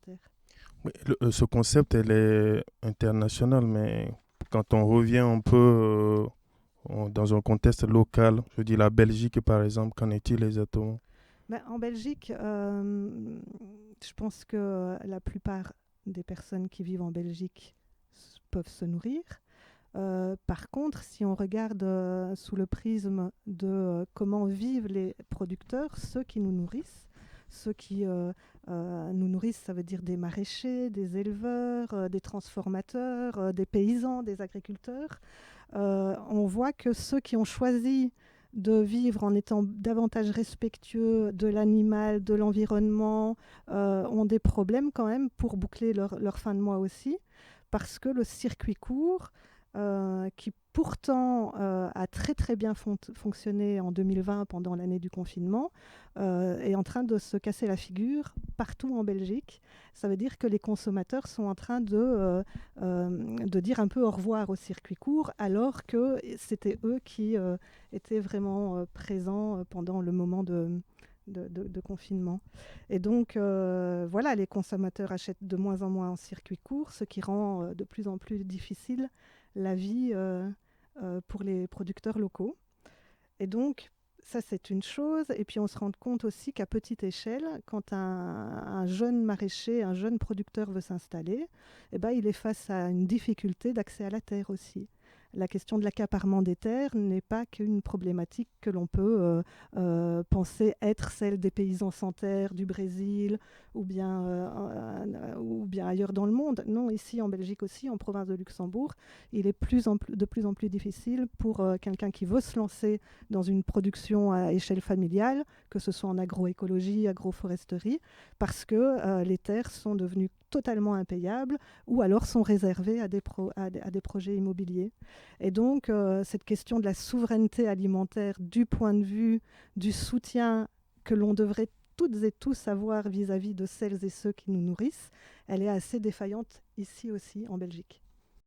alimentaire. Oui, ce concept, elle est international, mais quand on revient un peu dans un contexte local, je dis la Belgique par exemple, qu'en est-il exactement? Ben, en Belgique, je pense que la plupart des personnes qui vivent en Belgique peuvent se nourrir. Par contre, si on regarde sous le prisme de comment vivent les producteurs, ceux qui nous nourrissent, ceux qui nous nourrissent, ça veut dire des maraîchers, des éleveurs, des transformateurs, des paysans, des agriculteurs, on voit que ceux qui ont choisi de vivre en étant davantage respectueux de l'animal, de l'environnement, ont des problèmes quand même pour boucler leur fin de mois aussi, parce que le circuit court, qui pourtant a très très bien fonctionné en 2020 pendant l'année du confinement, est en train de se casser la figure partout en Belgique. Ça veut dire que les consommateurs sont en train de dire un peu au revoir au circuit court, alors que c'était eux qui étaient vraiment présents pendant le moment de confinement. Et donc, voilà, les consommateurs achètent de moins en moins en circuit court, ce qui rend de plus en plus difficile la vie pour les producteurs locaux. Et donc, ça, c'est une chose. Et puis, on se rend compte aussi qu'à petite échelle, quand un jeune maraîcher, un jeune producteur veut s'installer, eh ben, il est face à une difficulté d'accès à la terre aussi. La question de l'accaparement des terres n'est pas qu'une problématique que l'on peut penser être celle des paysans sans terre du Brésil ou bien ailleurs dans le monde. Non, ici en Belgique aussi, en province de Luxembourg, il est de plus en plus difficile pour quelqu'un qui veut se lancer dans une production à échelle familiale, que ce soit en agroécologie, agroforesterie, parce que les terres sont devenues totalement impayables ou alors sont réservées à des projets immobiliers. Et donc, cette question de la souveraineté alimentaire du point de vue du soutien que l'on devrait toutes et tous avoir vis-à-vis de celles et ceux qui nous nourrissent, elle est assez défaillante ici aussi en Belgique.